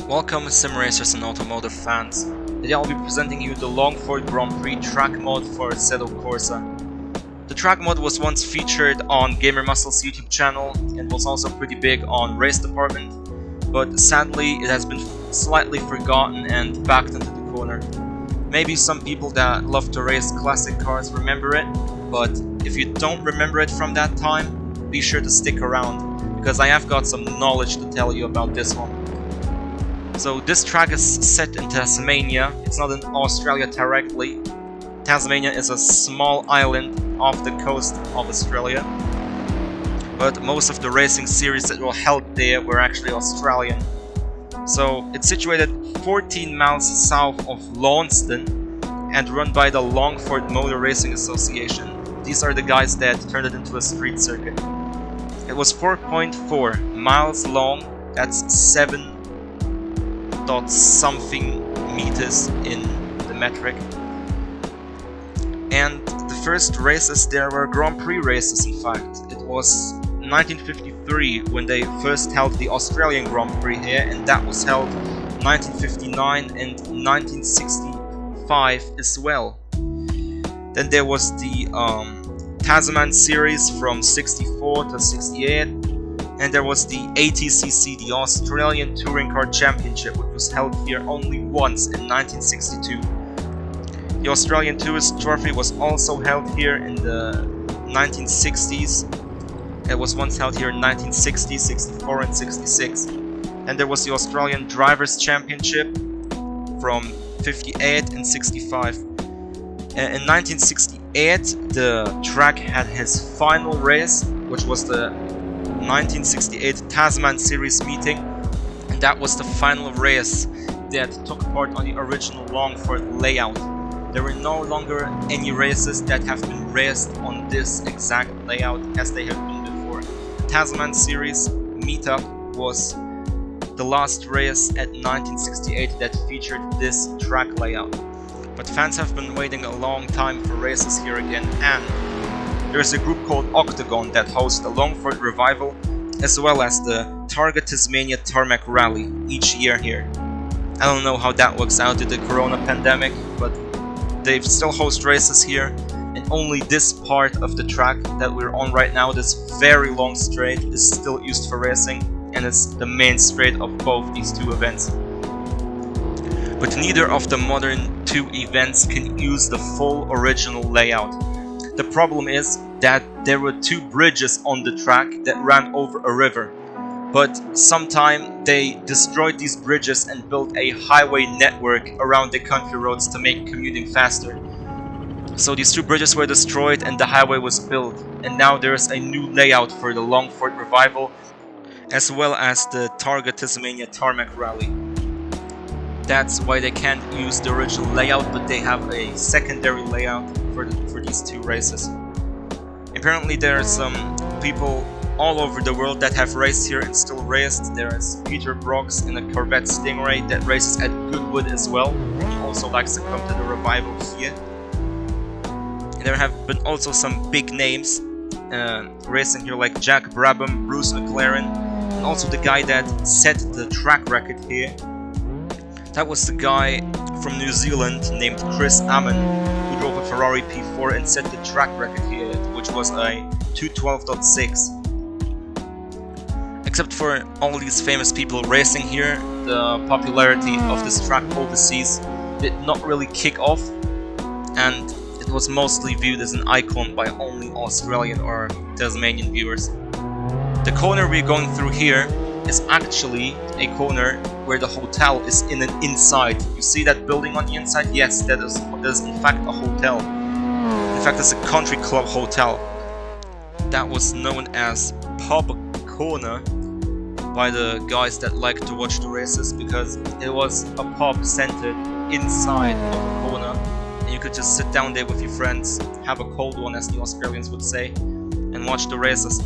Welcome sim racers and automotive fans. Today I'll be presenting you the Longford Grand Prix track mode for Assetto Corsa. The track mode was once featured on Gamer Muscle's YouTube channel and was also pretty big on Race Department, but sadly it has been slightly forgotten and backed into the corner. Maybe some people that love to race classic cars remember it, but if you don't remember it from that time, be sure to stick around, because I have got some knowledge to tell you about this one. So this track is set in Tasmania. It's not in Australia directly. Tasmania is a small island off the coast of Australia, but most of the racing series that were held there were actually Australian. So it's situated 14 miles south of Longford and run by the Longford Motor Racing Association. These are the guys that turned it into a street circuit. It was 4.4 miles long, that's 7 dot something meters in the metric. And the first races there were Grand Prix races, in fact. It was 1953 when they first held the Australian Grand Prix here, and that was held 1959 and 1965 as well. Then there was the Tasman series from 64 to 68, and there was the ATCC, the Australian Touring Car Championship, which was held here only once in 1962. The Australian Tourist Trophy was also held here in the 1960s. It was once held here in 1960, 64 and 66. And there was the Australian Drivers' Championship from 58 and 65. In 1968, the track had his final race, which was the 1968 Tasman Series meeting, and that was the final race that took part on the original Longford layout. There were no longer any races that have been raced on this exact layout as they have been before. The Tasman Series meetup was the last race at 1968 that featured this track layout. But fans have been waiting a long time for races here again, and there is a group called Octagon that hosts the Longford Revival as well as the Target Tasmania Tarmac Rally each year here. I don't know how that works out due to the corona pandemic, but they still host races here, and only this part of the track that we're on right now, this very long straight, is still used for racing, and it's the main straight of both these two events. But neither of the modern two events can use the full original layout. The problem is that there were two bridges on the track that ran over a river, but sometime they destroyed these bridges and built a highway network around the country roads to make commuting faster. So these two bridges were destroyed and the highway was built, and now there's a new layout for the Longford Revival as well as the Target Tasmania Tarmac Rally. That's why they can't use the original layout, but they have a secondary layout for these two races. Apparently there are some people all over the world that have raced here and still raced. There is Peter Brooks in a Corvette Stingray that races at Goodwood as well. He also likes to come to the revival here. And there have been also some big names racing here, like Jack Brabham, Bruce McLaren, and also the guy that set the track record here. That was the guy from New Zealand named Chris Amon, who drove a Ferrari P4 and set the track record here, which was a 212.6. Except for all these famous people racing here, the popularity of this track overseas did not really kick off, and it was mostly viewed as an icon by only Australian or Tasmanian viewers. The corner we're going through here is actually a corner where the hotel is in an inside. You see that building on the inside? Yes, that is in fact a hotel. In fact, it's a country club hotel. That was known as Pub Corner by the guys that like to watch the races, because it was a pub centered inside of the corner, and you could just sit down there with your friends, have a cold one as the Australians would say, and watch the races.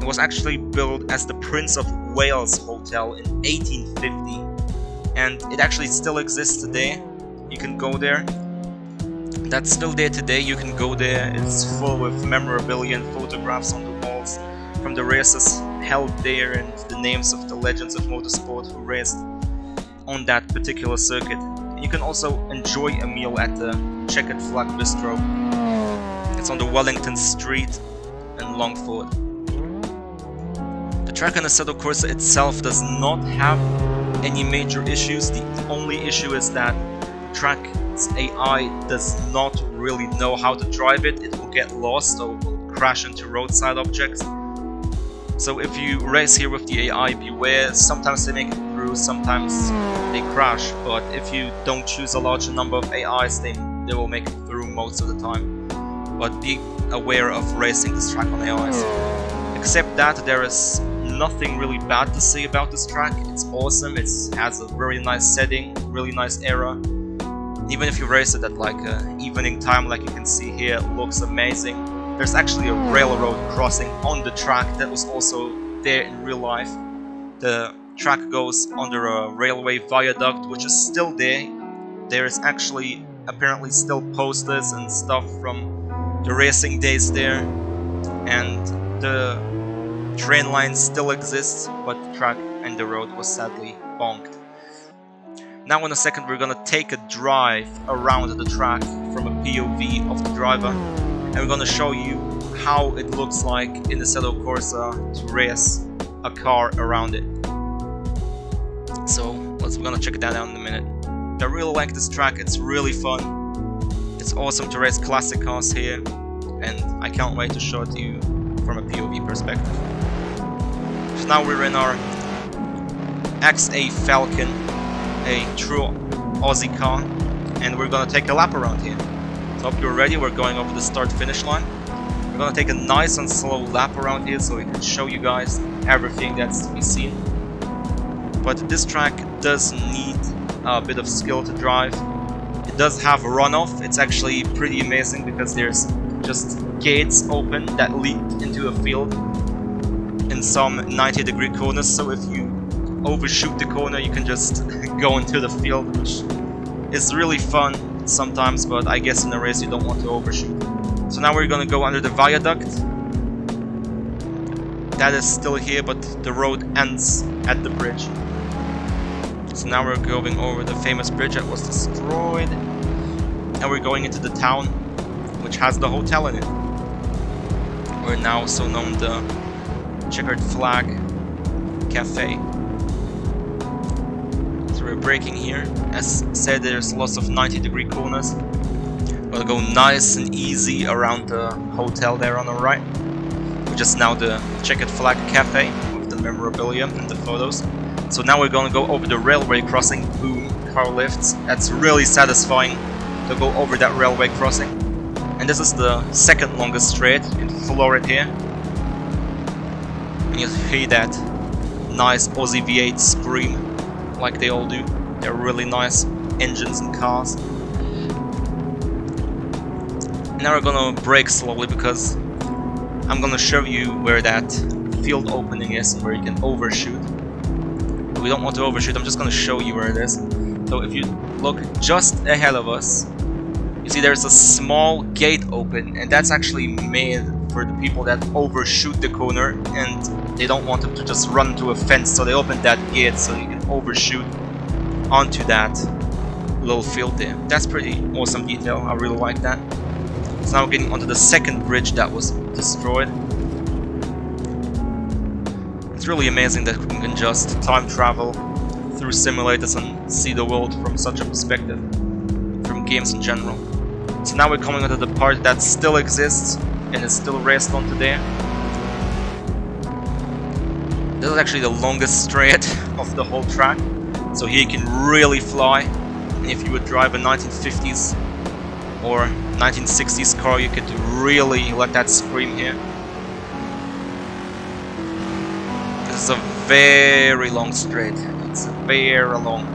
It was actually built as the Prince of Wales Hotel in 1850, and it actually still exists today. You can go there. That's still there today. You can go there. It's full with memorabilia and photographs on the walls from the races held there and the names of the legends of motorsport who raced. on that particular circuit. You can also enjoy a meal at the Checkered Flag Bistro. It's on the Wellington Street in Longford. The track on Assetto Corsa itself does not have any major issues. The only issue is that the track's AI does not really know how to drive it. It will get lost or will crash into roadside objects. So if you race here with the AI, beware. Sometimes they make it through, sometimes they crash. But if you don't choose a large number of AIs, they will make it through most of the time. But be aware of racing this track on AIs. Except that there is nothing really bad to say about this track. It's awesome, it has a very nice setting, really nice era. Even if you race it at like evening time, like you can see here, it looks amazing. There's actually a railroad crossing on the track that was also there in real life. The track goes under a railway viaduct, which is still there. There is actually apparently still posters and stuff from the racing days there, and the train line still exists, but the track and the road was sadly bonked. Now in a second we're gonna take a drive around the track from a POV of the driver, and we're gonna show you how it looks like in the Assetto Corsa to race a car around it. So we're gonna check that out in a minute. I really like this track, it's really fun. It's awesome to race classic cars here, and I can't wait to show it to you from a POV perspective. So now we're in our XA Falcon, a true Aussie car, and we're gonna take a lap around here. So hope you're ready, we're going over the start-finish line. We're gonna take a nice and slow lap around here so we can show you guys everything that's to be seen. But this track does need a bit of skill to drive. It does have runoff. It's actually pretty amazing because there's just gates open that lead into a field in some 90-degree corners, so if you overshoot the corner you can just go into the field, which is really fun sometimes, but I guess in a race you don't want to overshoot. So now we're gonna go under the viaduct. That is still here, but the road ends at the bridge. So now we're going over the famous bridge that was destroyed, and we're going into the town, which has the hotel in it. We're now so known the Checkered Flag Cafe. So we're braking here. As said, there's lots of 90-degree corners. We'll go nice and easy around the hotel there on the right, which is now the Checkered Flag Cafe with the memorabilia and the photos. So now we're going to go over the railway crossing. Boom, car lifts. That's really satisfying to go over that railway crossing. And this is the second longest straight. You can floor it here. And you hear that nice Aussie V8 scream, like they all do. They're really nice engines and cars. Now we're gonna brake slowly because I'm gonna show you where that field opening is and where you can overshoot. We don't want to overshoot, I'm just gonna show you where it is. So if you look just ahead of us, you see there's a small gate open, and that's actually made for the people that overshoot the corner and they don't want them to just run to a fence, so they open that gate so you can overshoot onto that little field there. That's pretty awesome detail, I really like that. So now we're getting onto the second bridge that was destroyed. It's really amazing that we can just time travel through simulators and see the world from such a perspective, from games in general. So now we're coming onto the part that still exists and is still raced onto there. This is actually the longest straight of the whole track, so here you can really fly. And if you would drive a 1950s or 1960s car, you could really let that scream here. This is a very long straight. It's very long.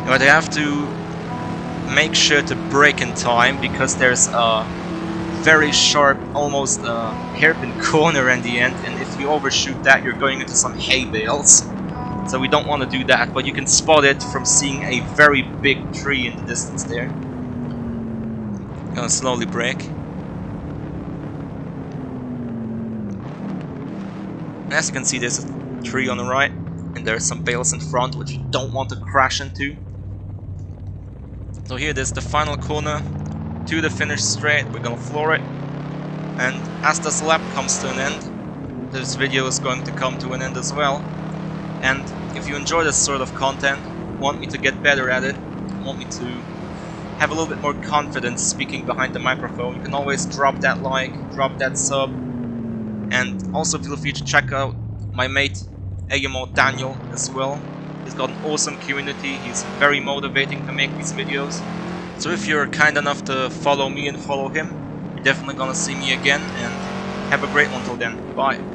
But I have to make sure to brake in time because there's a very sharp, almost hairpin corner in the end, and if you overshoot that you're going into some hay bales. So we don't want to do that, but you can spot it from seeing a very big tree in the distance there. Gonna slowly brake. As you can see, there's a tree on the right. and there's some bales in front which you don't want to crash into. So here, there's the final corner to the finish straight. We're gonna floor it, and as this lap comes to an end, this video is going to come to an end as well. And if you enjoy this sort of content, want me to get better at it, want me to have a little bit more confidence speaking behind the microphone, you can always drop that like, drop that sub, and also feel free to check out my mate AMO Daniel as well. He's got an awesome community, he's very motivating to make these videos. So if you're kind enough to follow me and follow him, you're definitely gonna see me again, and have a great one till then. Bye.